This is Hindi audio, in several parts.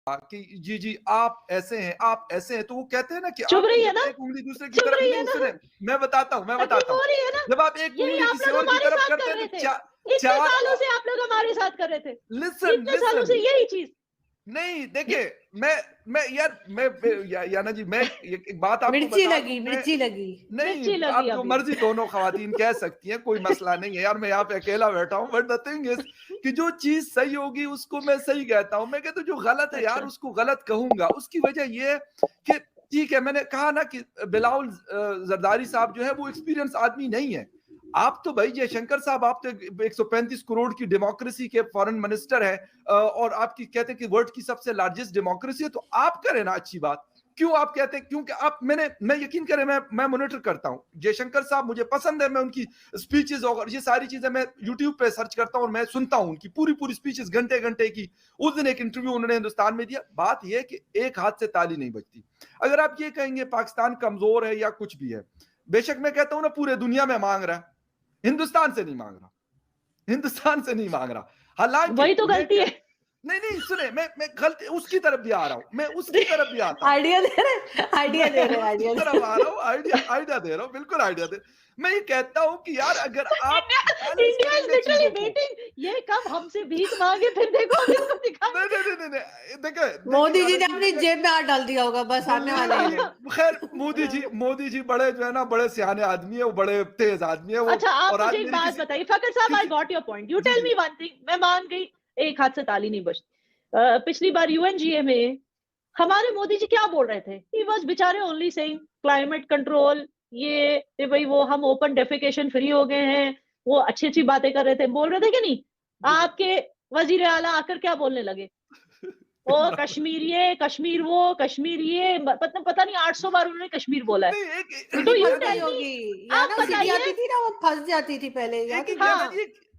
कि जी जी आप ऐसे हैं, आप ऐसे हैं, तो वो कहते हैं ना कि चुभ आप रही है ना, एक उंगली दूसरे की चुभ तरफ रही है नहीं ना, सुने। मैं बताता हूँ तकलीफ हो रही है ना, जब आप एक यही उंगली आप किसी लोग और की हमारे तरफ साथ करते कर हैं रहे तो थे, इतने चार सालों से आप लोग हमारे साथ कर रहे थे, लिसन इतने सालों से लिसन यही चीज। नहीं देखिए, मैं यार मैं याना जी, मैं एक बात आपको मिर्ची बता दूं, लगी, मैं मिर्ची लगी। नहीं, मिर्ची लगी आप जो अभी। मर्जी दोनों खवातीन कह सकती हैं, कोई मसला नहीं है यार, मैं यहाँ पे अकेला बैठा हूँ, बट द थिंग इज कि जो चीज सही होगी उसको मैं सही कहता हूँ। मैं कहता हूँ जो गलत है यार अच्छा, उसको गलत कहूंगा। उसकी वजह ये है कि ठीक है, मैंने कहा ना कि बिलावल जरदारी साहब जो है वो एक्सपीरियंस आदमी नहीं है। आप तो भाई जयशंकर साहब, आप तो 135 करोड़ की डेमोक्रेसी के फॉरेन मिनिस्टर है, और आपकी कहते हैं कि वर्ल्ड की सबसे लार्जेस्ट डेमोक्रेसी है, तो आप करें ना अच्छी बात। क्यों आप कहते हैं? क्योंकि आप मैं यकीन करें, मैं मॉनिटर करता हूं जयशंकर साहब, मुझे पसंद है, मैं उनकी स्पीचेस और ये सारी चीजें मैं यूट्यूब पे सर्च करता हूं और मैं सुनता हूं उनकी पूरी पूरी स्पीचेस, घंटे घंटे की। उस दिन एक इंटरव्यू उन्होंने हिंदुस्तान में दिया। बात यह है कि एक हाथ से ताली नहीं बजती। अगर आप ये कहेंगे पाकिस्तान कमजोर है या कुछ भी है, बेशक मैं कहता हूं ना पूरे दुनिया में मांग रहा है, हिंदुस्तान से नहीं मांग रहा, हिंदुस्तान से नहीं मांग रहा। हालांकि वही तो गलती है। नहीं सुने, मैं गलती उसकी तरफ भी आ रहा हूं, मैं उसकी तरफ भी आता हूं, आइडिया दे रहे, आइडिया दे रहे, आइडिया उसकी तरफ आ रहा हूं, आइडिया दे रहा हूं, बिल्कुल आइडिया दे। मैं ये कहता हूं कि यार अगर आप बैलेंस इंडिया इज करेंगे लिटरली चीजों को, वेटिंग, ये कब हमसे भीख मांगे फिर देखो हम इसको दिखाएंगे। नहीं देखिए मोदी जी ने यार अपनी जेब में हाथ डाल दिया होगा, बस आने वाले हैं। खैर मोदी जी बड़े जो है ना, बड़े सियाने आदमी है, वो बड़े तेज आदमी है वो। अच्छा, आप और आज मुझे एक मेरी बात बताइए फकर साहब, I got your point, you tell me one thing, मैं मान गई एक हाथ से ताली नहीं बजती। पिछली बार यूएनजीए में हमारे मोदी जी क्या बोल रहे थे? ही वाज बेचारे ओनली सेइंग क्लाइमेट कंट्रोल, ये भाई वो हम ओपन डेफिकेशन फ्री हो गए हैं, वो अच्छी अच्छी बातें कर रहे थे, बोल रहे थे कि नहीं? आपके वजीर आला आकर क्या बोलने लगे? ओ कश्मीर ये, कश्मीर वो, कश्मीर ये, पता नहीं 800 बार उन्होंने कश्मीर बोला है। नहीं सीढ़ी तो यू फंस गई टेल मी, होगी, आप याना सीढ़ी आती बताइए। थी ना, वो फंस जाती थी पहले, याद है? हाँ,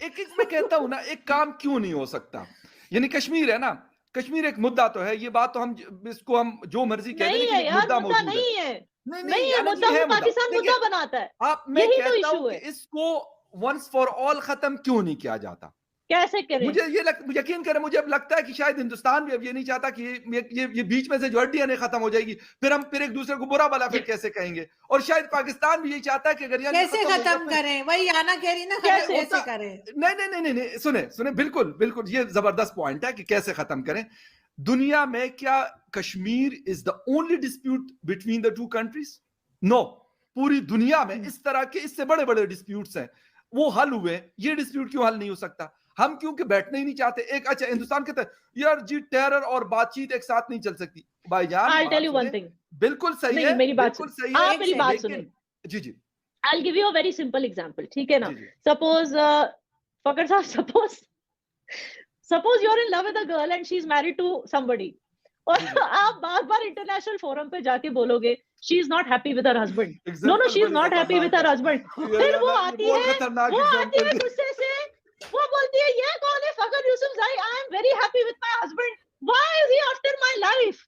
एक मैं कहता हूं ना, एक काम क्यों नहीं हो सकता? यानी कश्मीर है ना, कश्मीर एक मुद्दा तो है, ये बात तो हम इसको हम जो मर्जी कह दें, नहीं लेकिन है एक यार, मुद्दा मुद्दा मौजूद है। नहीं है, नहीं नहीं है याना जी, मुद्दा, वो है मुद्दा। पाकिस्तान देखिए, मुद्दा बनाता है, मैं यही तो कहता हूं इशू कि है। इसको वंस फॉर ऑल खत्म क्यों नहीं किया जाता? कैसे करें? मुझे यकीन करें, मुझे अब लगता है कि शायद हिंदुस्तान भी अब ये नहीं चाहता कि ये बीच में से जो हड्डियां नहीं खत्म हो जाएगी, फिर हम फिर एक दूसरे को बुरा भला फिर कैसे कहेंगे। और शायद पाकिस्तान भी यही चाहता है कि अगर यानी कैसे खत्म करें, वही याना कह रही ना, खत्म कैसे करें? नहीं सुने बिल्कुल बिल्कुल, ये जबरदस्त पॉइंट है कि कैसे खत्म करें। दुनिया में क्या Kashmir is the only dispute between the two countries? No, पूरी दुनिया में इस तरह के इससे बड़े बड़े डिस्प्यूट्स हैं, वो हल हुए, ये डिस्प्यूट क्यों हल नहीं हो सकता? हम क्योंकि बैठने ही नहीं चाहते। एक अच्छा हिंदुस्तान के तहत यार जी, टेरर और बातचीत एक साथ नहीं चल सकती। भाईजान आई टेल बात यू वन सुने, थिंग, बिल्कुल सही नहीं है, मेरी बात बिल्कुल सुन, सही है, आप मेरी बात सुने, लेकिन जी I give you a very simple example, ठीक है ना? जी suppose Fakhar sahab, suppose you are in love with a girl and she is married to somebody, और आप बार बार इंटरनेशनल फोरम पे जाके बोलोगे she is not happy with her husband, no no example she is बड़ी नॉट हैप्पी विद खतरनाक हर है। हस्बैंड, ये फिर वो ना, आती बहुत है, खतरनाक वो आती है एग्जाम्पल। गुस्से से, वो बोलती है ये कौन है फकर यूसुफ जाई, I am very happy with my husband, why is he after my life?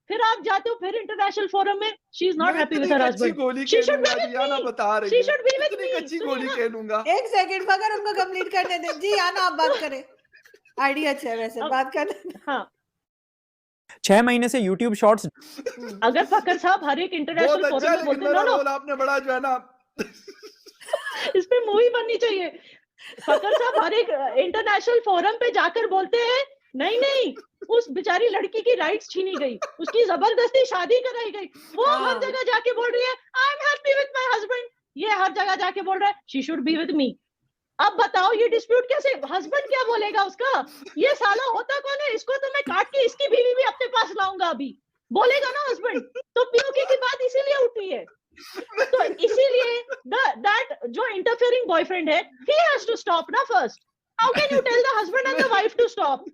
फिर आप जाते हो फिर इंटरनेशनल फोरम में, शी इज नॉट मैं हैप्पी इतनी विद हर कच्ची हस्बैंड, गोली शी शुड बी खेलूंगा जी, विद याना मी, बता रही शी है, शुड बी विद इतनी मी। कच्ची सुनिए गोली ना, खेलूंगा। एक सेकंड, मगर उनको कंप्लीट करने दें जी। याना आप बात करें, आइडिया अच्छा है वैसे, अब बात करने। हाँ, 6 महीने से यूट्यूब शॉर्ट्स अगर फकर साहब हर एक इंटरनेशनल बहुत अच्छा फोरम है, में लेकिन बोलते मेरा नो नो, रोल आपने बड़ा जो है ना इस पे मूवी बननी चाहिए। फकर साहब हर एक इंटरनेशनल फोरम पे जाकर बोलते हैं नहीं नहीं, उस बेचारी लड़की की राइट्स छीनी गई, उसकी जबरदस्ती शादी कराई गई, वो हर जगह जाके बोल रही है I am happy with my husband, ये हर जगह जाके बोल रहा है she should be with me. अब बताओ ये डिस्प्यूट कैसे, हस्बैंड क्या बोलेगा उसका? ये साला होता कौन है, इसको तो मैं काट के इसकी बीवी भी अपने पास लाऊंगा अभी, बोलेगा ना हस्बैंड। तो पीओके की बात इसीलिए उठी है, तो इसीलिए दैट जो इंटरफेयरिंग बॉयफ्रेंड है ही हैज टू स्टॉप ना first, how can you tell the husband and the wife to stop?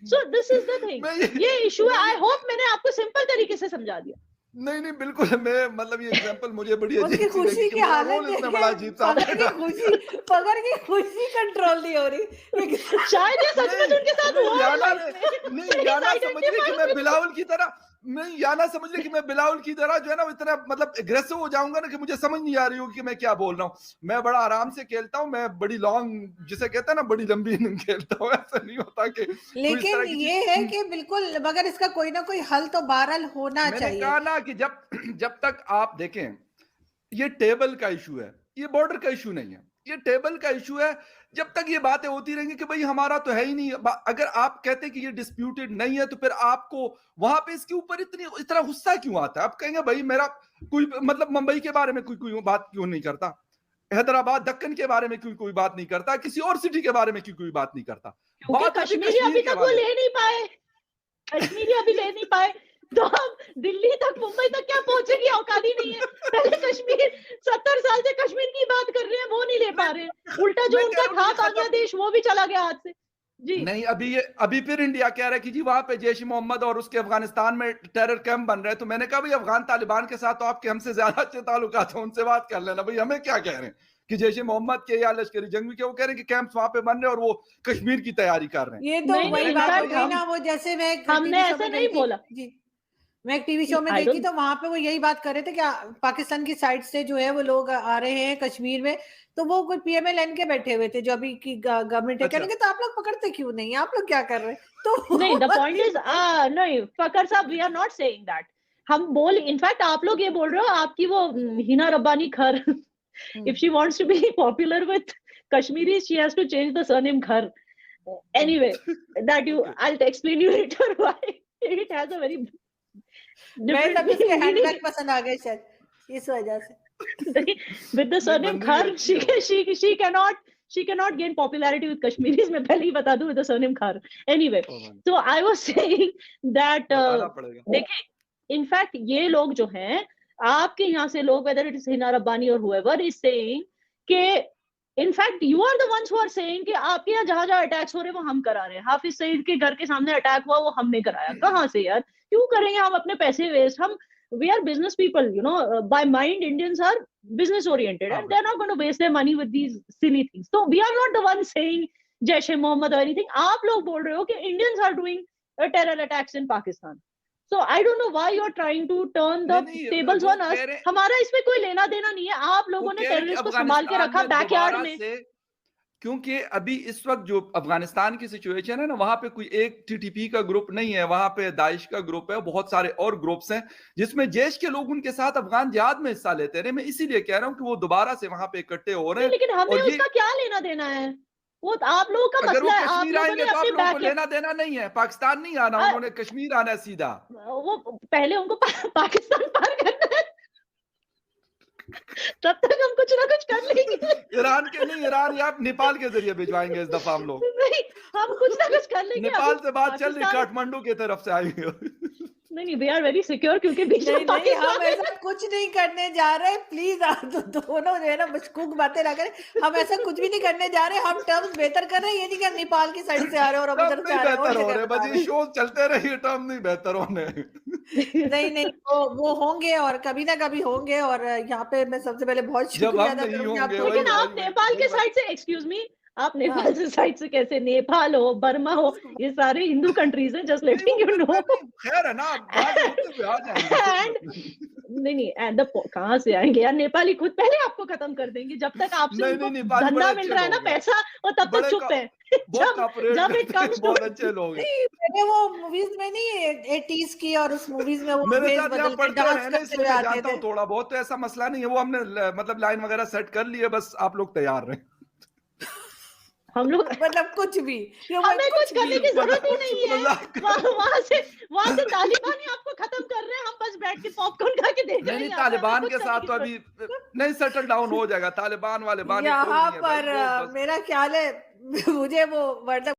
So this is the thing, ये इशू है। आई होप मैंने आपको सिंपल तरीके से समझा दिया। नहीं बिल्कुल, मैं मतलब ये एग्जांपल मुझे बड़ी उसकी अजीब सी खुशी लगी की कि मेरा हालत रोल इसमें बड़ा अजीब सा पकड़ की खुशी, पकड़ की खुशी कंट्रोल नहीं हो रही। शायद ये सचमुच उनके साथ हुआ है याना लाइफ में। नहीं, याना समझ गई कि मैं बिलावल की तरह, नहीं, या ना समझ ले कि मैं बिलावल की तरह जो है ना इतना मतलब एग्रेसिव हो जाऊंगा ना कि मुझे समझ नहीं आ रही होगी कि मैं क्या बोल रहा हूँ। मैं बड़ा आराम से खेलता हूँ, मैं बड़ी लॉन्ग जिसे कहते हैं ना बड़ी लंबी इनिंग खेलता हूँ। ऐसा नहीं होता कि कोई इस लेकिन तरह की ये है चीज। कि बिल्कुल, मगर इसका कोई ना कोई हल तो बहरहाल होना मैंने चाहिए। कहा ना कि जब तक आप देखें, ये टेबल का इशू है, ये बॉर्डर का इशू नहीं है, ये टेबल का इशू है। जब तक ये बातें होती रहेंगी कि भाई हमारा तो है ही नहीं, अगर आप कहते हैं कि ये डिस्प्यूटेड नहीं है तो फिर आपको वहां पे इसके ऊपर इतना गुस्सा क्यों आता है? आप कहेंगे भाई मेरा कोई मतलब मुंबई के बारे में कोई बात क्यों नहीं करता, हैदराबाद दक्कन के बारे में कोई बात नहीं करता, किसी और सिटी के बारे में कोई बात नहीं करता। क्योंकि बात होती कश्मीरी कश्मीर अभी के तक वो बारे में। ले नहीं पाए, कश्मीरी अभी ले नहीं पाए, तो हम दिल्ली तक मुंबई तक क्या पहुंचेगी, औकात ही नहीं है। पहले कश्मीर 70 साल से कश्मीर की बात कर रहे हैं, वो नहीं ले पा रहे हैं। उल्टा जो मैं उनका कह रहा था हूँ कि खत्म- बांग्लादेश, वो भी चला गया हाथ से। जी नहीं, अभी फिर इंडिया कह रहा है कि जी वहां पे जैश मोहम्मद और उसके अफगानिस्तान में टेरर कैंप बन रहे हैं। तो मैंने कहा भाई अफगान तालिबान के साथ तो आपके हमसे ज्यादा अच्छे ताल्लुकात हैं, उनसे बात कर लेना। भाई हमें क्या कह रहे हैं कि जैश मोहम्मद के या लश्करी जंगी के वो कह रहे हैं कि कैंप्स वहां पे बन रहे हैं और वो कश्मीर की तैयारी कर रहे हैं। ये तो नहीं, वही नहीं, बात हो इनफैक्ट गई ना, वो जैसे मैं एक हमने टीवी शो ऐसे में नहीं गई थी बोला। जी, मैं एक टीवी शो में I गई थी don't- तो वहां पे वो यही बात कर रहे थे कि पाकिस्तान की साइड से जो है वो लोग आ रहे हैं कश्मीर में, तो वो कोई PMLN के बैठे हुए थे जो अभी की गवर्नमेंट है। अच्छा। कहने के तो आप लोग पकड़ते क्यों नहीं, आप लोग क्या कर रहे हैं? तो नहीं, द पॉइंट इज नहीं फकर साहब, we are not saying that. हम बोल इनफैक्ट आप लोग ये बोल रहे हो, आपकी वो हिना रब्बानी खर, if she wants to be popular with Kashmiris, she has to change the surname Khar. Anyway, that you, I'll explain you later why it has a very मैं different तब उसके meaning. हैंडबैग पसंद आ गए शायद इस वजह से। With the surname बंदी Khar, अच्छी है she cannot gain popularity with Kashmiris. मैं पहले ही बता दूं, with the surname Khar. Anyway, so I was saying that बताना पड़ेगा। देखिए, इनफैक्ट ये लोग जो हैं, आपके यहाँ से लोग, whether it is Hina Rabbani और whoever is saying कि in fact you are the ones who are saying कि आपके यहाँ जहां जहां अटैक्स हो रहे हैं वो हम करा रहे हैं। हाफिज सईद के घर के सामने अटैक हुआ, वो हमने कराया। कहाँ से यार, क्यों करेंगे हम अपने पैसे वेस्ट? हम we are business people, you know, by mind Indians are business oriented and they're not going to waste their money with these silly things. So we are not the ones saying Jaish e Mohammed or anything. आप लोग बोल रहे हो कि Indians are doing terror attacks in Pakistan. So I don't know why you're trying to turn the नहीं, tables वो on us. कह रहे- हमारा इसमें कोई लेना देना नहीं है। आप वो लोगों ने कह रहे हैं कि टेररिस्ट को संभाल के रखा अफगानिस्तान बैकयार्ड दोबारा में। से, क्योंकि अभी इस वक्त जो अफगानिस्तान की सिचुएशन है ना, वहां पे कोई एक TTP का ग्रुप नहीं है, वहां पे दाइश का ग्रुप है, बहुत सारे और ग्रुप्स हैं जिसमें जैश के लोग उनके साथ अफगान जिहाद में हिस्सा लेते रहे। मैं इसीलिए कह रहा हूं कि वो दोबारा से वहां पे इकट्ठे हो रहे हैं। लेकिन हमें और ये उसका क्या लेना देना है? वो आप लोगों का अगर वो मसला है। आप कश्मीर लोगों आएंगे ने तो आप अपने लोगों को बैक, लेना देना नहीं है, पाकिस्तान नहीं आना, उन्होंने कश्मीर आना है सीधा। वो पहले उनको पाकिस्तान पार करना है, तब तक हम कुछ ना कुछ कर लेंगे। ईरान के नहीं, ईरान या नेपाल के जरिए भिजवाएंगे इस दफा हम लोग। नहीं, हम कुछ ना कुछ कर लेंगे। नेपाल अभी से बात चल रही, पाकिस्तान- काठमांडू की तरफ से आएंगे। नहीं, वी आर वेरी सिक्योर क्योंकि बीच में नहीं नहीं, हम पाकिस्तान है। ऐसा कुछ नहीं करने जा रहे। प्लीज आप दोनों जो है ना मशकूक बातें ना करें। हम ऐसा कुछ भी नहीं करने जा रहे। हम टर्म्स बेहतर कर रहे हैं। ये नहीं कि हम नेपाल की साइड से आ रहे हैं और हम टर्म उधर से नहीं आ रहे हैं और बेहतर हो जगह रहे, बता बस रहे ये हैं। शो चलते रहे, टर्म नहीं बेहतर होने। नहीं नहीं, वो होंगे और कभी ना कभी होंगे। और यहाँ पे मैं सबसे पहले बहुत जब शुक्रिया हम अदा नहीं करूंगी होंगे, आपको। लेकिन वही- आप वही- नेपाल वही के बात। साइड से, एक्सक्यूज मी, आप नेपाल से साइड से कैसे? नेपाल हो, बर्मा हो, ये सारे हिंदू कंट्रीज हैं, जस्ट लेटिंग यू नो। खैर है ना, बात होते हुए आ जाएंगे। नहीं, एंड कहाँ से आएंगे यार? नेपाली खुद पहले आपको खत्म कर देंगे। जब तक आपसे नहीं, उनको नहीं, नेपाली धंधा बड़े मिल अच्छे रहा है ना, लोग हैं। पैसा, और तब तक बड़े चुप है। बहुत कॉपरेट जब it करते हैं, comes to- बहुत अच्छे लोग हैं। नहीं, मैंने वो मूवीज में नहीं 80s की, और उस मूवीज में वो मेरे भेष साथ बदल यहाँ के पढ़ते डांस हैं ना, करते इसलिए हुए मैं आते जानता थे। हूँ थोड़ा बहुत। तो ऐसा मसला नहीं है, वो हमने मतलब लाइन वगैरह सेट कर ली है, बस आप लोग तैयार रहे। हम लोग, मतलब कुछ भी, हमें कुछ करने की जरूरत ही नहीं है। मजाक। वहां से तालिबान ही आपको खत्म कर रहे हैं। हम बस बैठ के पॉपकॉर्न खा के देख रहे हैं। नहीं, यहाँ पे तालिबान हमें के कुछ साथ करने तो की अभी नहीं सेटल डाउन हो जाएगा। तालिबान वाले बानी कोई यहाँ नहीं है भाई, पर वो बस- मेरा ख्याल है मुझे वो मतलब